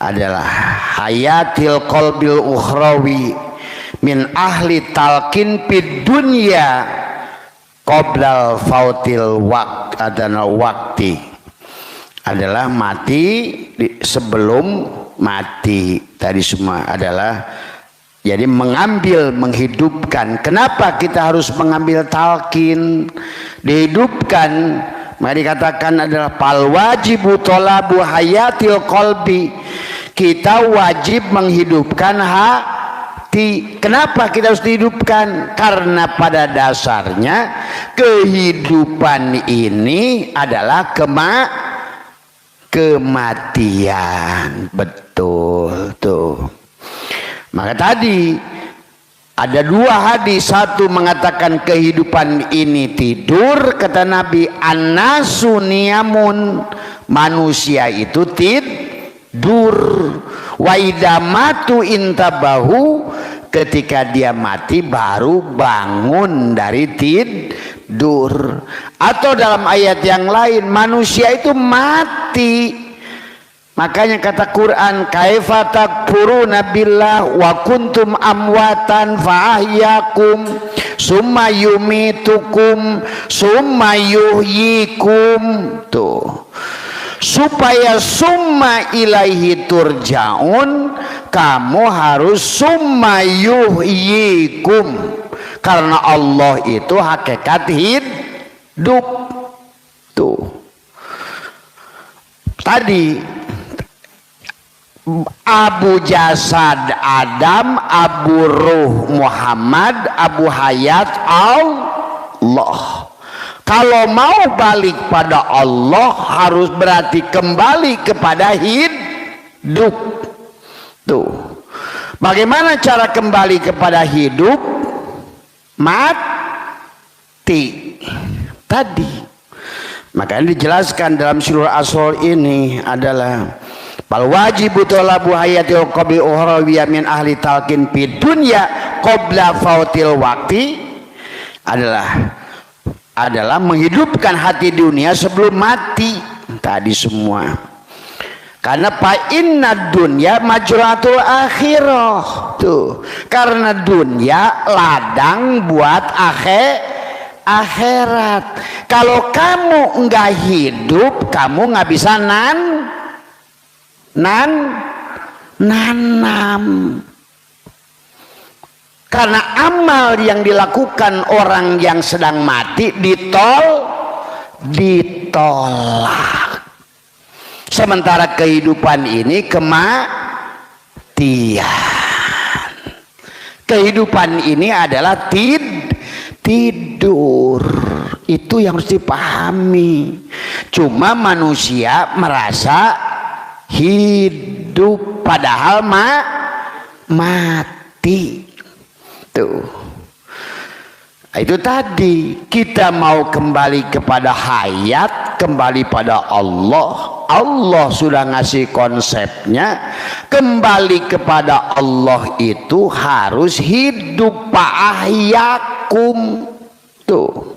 adalah hayatil qalbil ukhrawi min ahli talqin fid dunya qoblal fautil waqt adana waqti, adalah mati sebelum mati. Tadi semua adalah jadi mengambil, menghidupkan. Kenapa kita harus mengambil talqin, dihidupkan? Mari dikatakan adalah pal wajibu thalabu hayatil qalbi. Kita wajib menghidupkan hati. Kenapa kita harus dihidupkan? Karena pada dasarnya kehidupan ini adalah kematian. Betul tuh. Maka tadi ada 2 hadis, satu mengatakan kehidupan ini tidur, kata Nabi, an-nasu niyamun, manusia itu tidur, wa idamatu intabahu, ketika dia mati baru bangun dari tidur. Atau dalam ayat yang lain, manusia itu mati. Makanya kata Quran, kaifa takfuruna billah wa kuntum amwatan fa ahyakum summa yumitukum summa yuhyikum. Tuh, supaya summa ilaihi turjaun, kamu harus summa yuhyikum, karena Allah itu hakikat hidup. Tuh tadi Abu Jasad Adam, Abu Ruh Muhammad, Abu Hayat Allah. Kalau mau balik pada Allah harus berarti kembali kepada hidup. Tuh. Bagaimana cara kembali kepada hidup? Mati. Tadi. Makanya dijelaskan dalam surah Asr ini adalah Fal wajibu talabu hayatil qabli ukhrawiyya min ahli talqin fid dunya qabla fautil waqti adalah menghidupkan hati dunia sebelum mati. Tadi semua. Karena fa inna dunya majratul akhirah. Tuh. Karena dunia ladang buat akhirat. Kalau kamu enggak hidup, kamu enggak bisa nanam. Karena amal yang dilakukan orang yang sedang mati ditolak. Sementara kehidupan ini kematian. Kehidupan ini adalah tidur. Itu yang harus dipahami. Cuma manusia merasa hidup padahal mati. Tuh. Itu tadi kita mau kembali kepada hayat, kembali pada Allah. Allah sudah ngasih konsepnya. Kembali kepada Allah itu harus hidup fa'ahyakum. Tuh.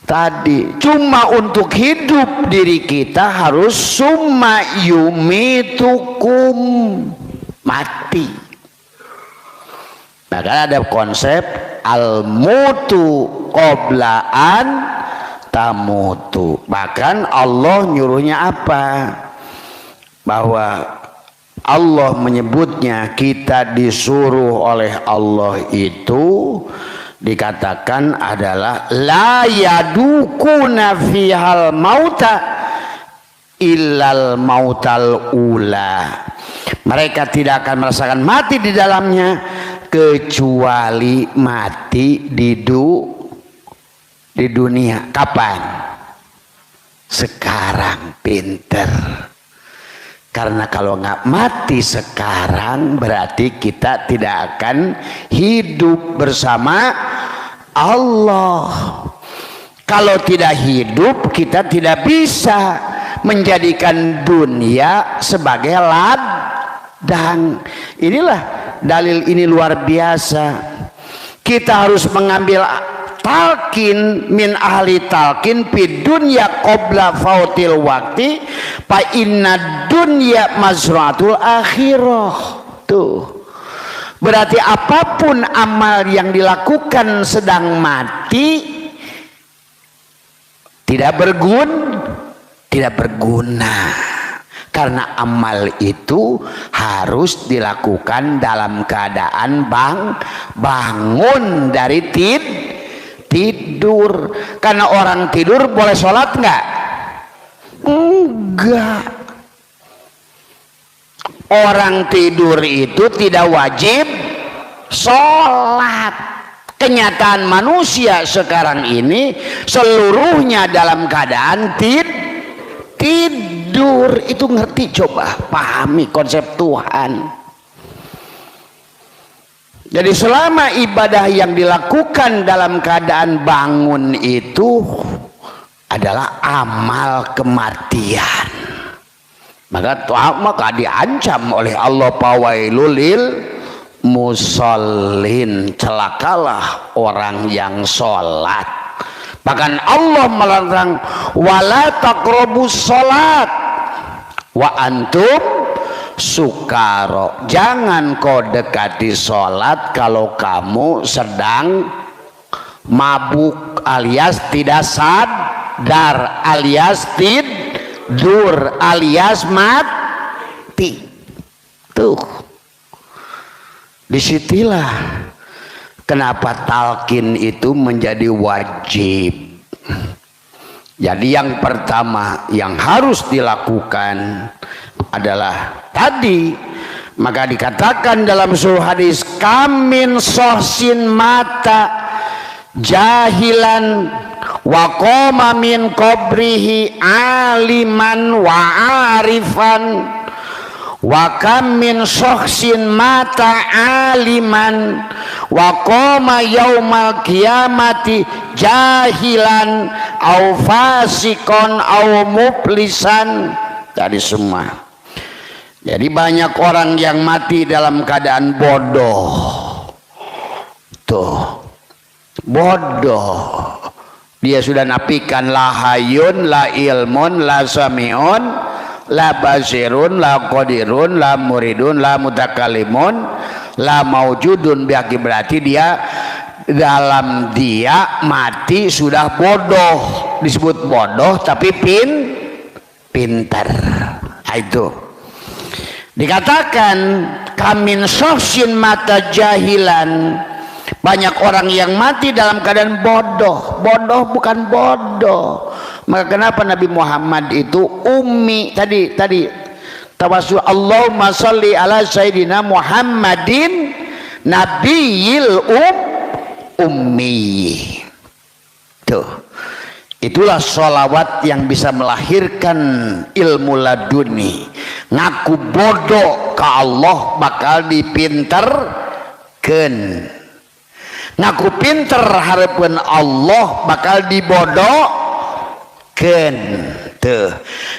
Tadi cuma untuk hidup diri kita harus summa yumitukum, mati. Maka ada konsep al-mutu qoblaan tamutu. Bahkan Allah nyuruhnya apa? Bahwa Allah menyebutnya, kita disuruh oleh Allah itu dikatakan adalah la yadukuna fihal mauta illal mautal ula. Mereka tidak akan merasakan mati di dalamnya kecuali mati di dunia. Kapan? Sekarang, pinter. Karena kalau nggak mati sekarang berarti kita tidak akan hidup bersama Allah. Kalau tidak hidup kita tidak bisa menjadikan dunia sebagai ladang. Inilah dalil ini luar biasa. Kita harus mengambil talqin min ahli talqin fid dunya qabla fautil waqti fa inna dunya mazratul akhirah. Tuh. Berarti apapun amal yang dilakukan sedang mati tidak berguna. Karena amal itu harus dilakukan dalam keadaan bangun dari tidur. Karena orang tidur boleh sholat enggak? Enggak. Orang tidur itu tidak wajib sholat. Kenyataan manusia sekarang ini seluruhnya dalam keadaan tidur. Itu ngerti, coba pahami konsep Tuhan. Jadi selama ibadah yang dilakukan dalam keadaan bangun itu adalah amal kematian, maka diancam oleh Allah, fawailul lil musallin, celakalah orang yang sholat. Bahkan Allah melarang wala taqrabus sholat wa antum sukaro, jangan kau dekati sholat kalau kamu sedang mabuk alias tidak sadar alias dur alias mati. Tuh, disitulah kenapa talqin itu menjadi wajib. Jadi yang pertama yang harus dilakukan adalah tadi, maka dikatakan dalam suatu hadis, kamin sohsin mata jahilan wa qoma min qabrihi aliman wa arifan wa kam min sohsin mata aliman wa qoma yaumal qiyamati jahilan au fasikon au muplisan. Tadi semua. Jadi banyak orang yang mati dalam keadaan bodoh. Tuh, bodoh. Dia sudah nafikan la hayun, la ilmun, la samiun, la basirun, la qadirun, la muridun, la mutakalimun, la maujudun. Berarti dia dalam dia mati sudah bodoh. Disebut bodoh tapi pintar. Itu dikatakan kamin sohsin mata jahilan. Banyak orang yang mati dalam keadaan bodoh. Bodoh bukan bodoh. Maka kenapa Nabi Muhammad itu ummi? Tadi tawassul, Allahumma sholli ala sayyidina Muhammadin nabiyil ummi. Tuh, itulah sholawat yang bisa melahirkan ilmu laduni. Ngaku bodoh ke Allah bakal dipinterkeun. Ngaku pinter harapan Allah bakal dibodohkeun. Tuh,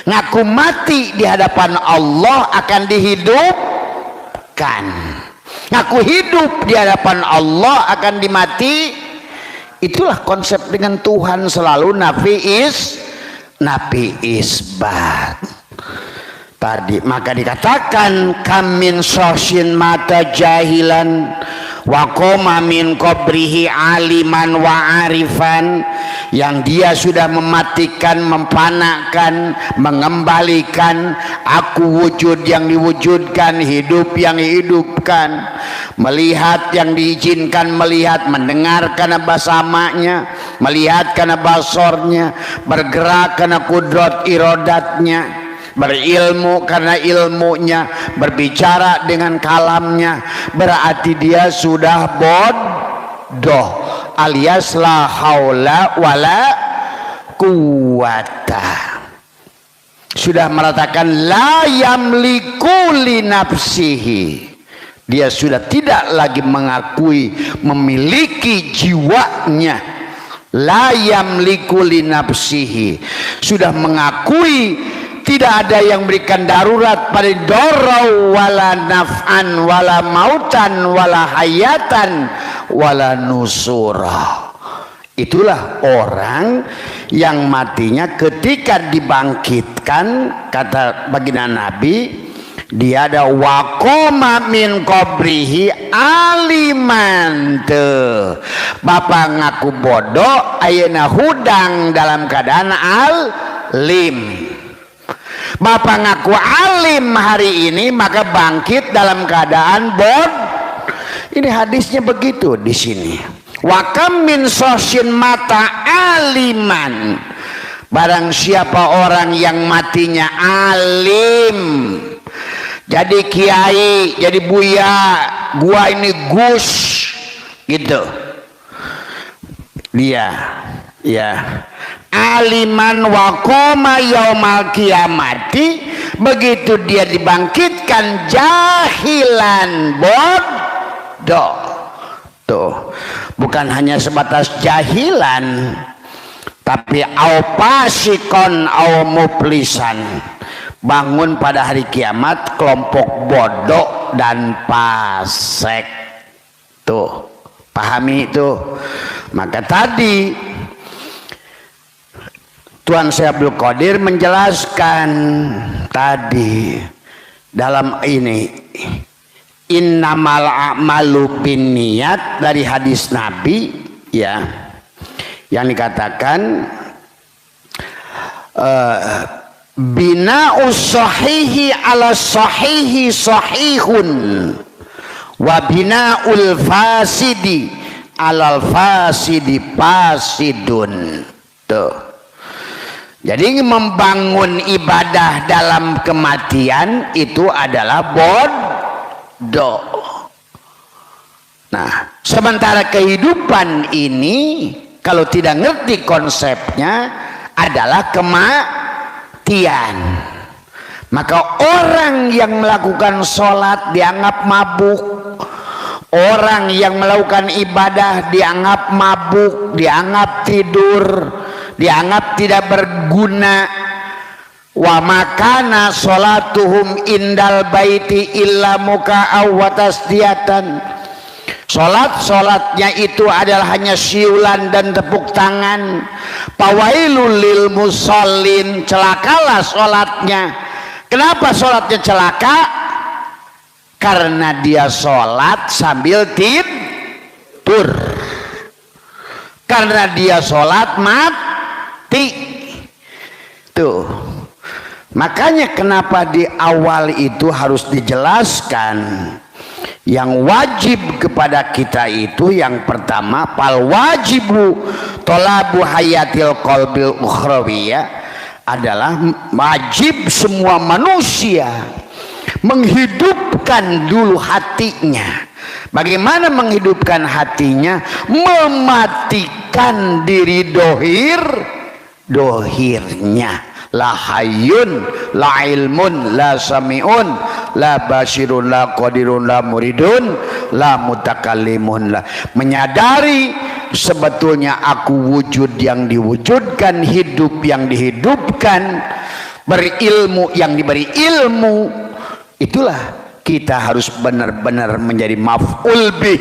ngaku mati di hadapan Allah akan dihidupkan. Ngaku hidup di hadapan Allah akan dimati. Itulah konsep dengan Tuhan, selalu nafi isbat. Tadi maka dikatakan kamin sosin mata jahilan wa qoma min qabrihi aliman wa arifan, yang dia sudah mematikan, memfanakan, mengembalikan aku wujud yang diwujudkan, hidup yang dihidupkan, melihat yang diizinkan melihat, mendengar karena basamanya, melihat karena basornya, bergerak karena kudrat irodatnya, berilmu karena ilmunya, berbicara dengan kalamnya. Berarti dia sudah bodoh alias la haula wala quwata. Sudah meratakan la yamliku li nafsihi. Dia sudah tidak lagi mengakui memiliki jiwanya. La yamliku li nafsihi. Sudah mengakui tidak ada yang berikan darurat pada dorau wala naf'an wala mautan wala hayatan wala nusura. Itulah orang yang matinya ketika dibangkitkan, kata baginda Nabi, dia ada waqoma min qabrihi aliman. Tuh, bapak ngaku bodoh ayeuna hudang dalam keadaan alim. Bapak ngaku alim hari ini maka bangkit dalam keadaan bodoh. Ini hadisnya begitu di sini. Wa kam min sosin mata aliman. Barang siapa orang yang matinya alim, jadi kiai, jadi buya, gua ini gus, gitu. Dia, ya. Aliman wa qoma yaumal qiyamati, begitu dia dibangkitkan jahilan bodoh. Tuh, bukan hanya sebatas jahilan, tapi au pasikon au muplisan, bangun pada hari kiamat kelompok bodoh dan pasek. Tuh, pahami itu. Maka tadi Tuan Syekh Abdul Qadir menjelaskan tadi dalam ini innamal a'malu binniyat dari hadis Nabi, ya, yang dikatakan bina'us sahihi ala sahihi sahihun wa bina'ul fasidi alal fasidi fasidun. Tuh. Jadi membangun ibadah dalam kematian itu adalah bodoh. Nah, sementara kehidupan ini kalau tidak ngerti konsepnya adalah kematian. Maka orang yang melakukan sholat dianggap mabuk, orang yang melakukan ibadah dianggap mabuk, dianggap tidur, dianggap tidak berguna. Wa makana sholatuhum indal baiti illa muka'aw wa tasdiyatan. Sholatnya itu adalah hanya siulan dan tepuk tangan. Pawailul lil musallin, celakalah sholatnya. Kenapa sholatnya celaka? Karena dia sholat sambil tidur, karena dia sholat mati. Tuh, makanya kenapa di awal itu harus dijelaskan yang wajib kepada kita itu yang pertama fal wajibu tolabu hayatil qalbil ukhrawiyah, adalah wajib semua manusia menghidupkan dulu hatinya. Bagaimana menghidupkan hatinya? Mematikan diri dohirnya. La hayyun, la ilmun, la sami'un, la basirun, la qadirun, la muridun, la mutakallimun. La menyadari sebetulnya aku wujud yang diwujudkan, hidup yang dihidupkan, berilmu yang diberi ilmu. Itulah kita harus benar-benar menjadi maf'ul bih,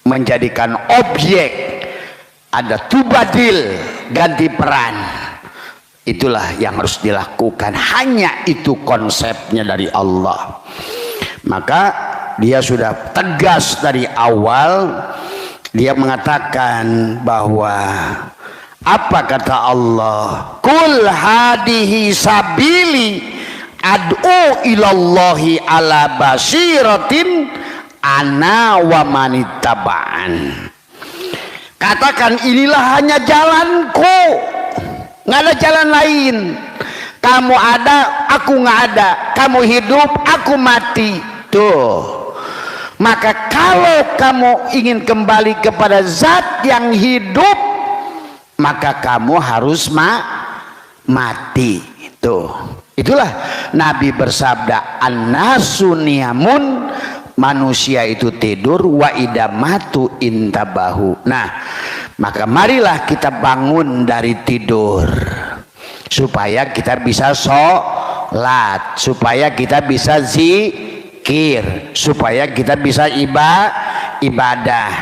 menjadikan objek, ada tubadil, ganti peran. Itulah yang harus dilakukan. Hanya itu konsepnya dari Allah. Maka dia sudah tegas dari awal. Dia mengatakan bahwa apa kata Allah? Kul hadihi sabili ad'u ilallahi ala basiratin ana wa manittaba'an. Katakan inilah hanya jalanku, nggak ada jalan lain. Kamu ada, aku nggak ada. Kamu hidup, aku mati. Tuh. Maka kalau kamu ingin kembali kepada zat yang hidup, maka kamu harus mati. Itulah Nabi bersabda, an-nasu niyamun, manusia itu tidur, wa idamatu intabahu. Nah, maka marilah kita bangun dari tidur supaya kita bisa sholat, supaya kita bisa zikir, supaya kita bisa ibadah.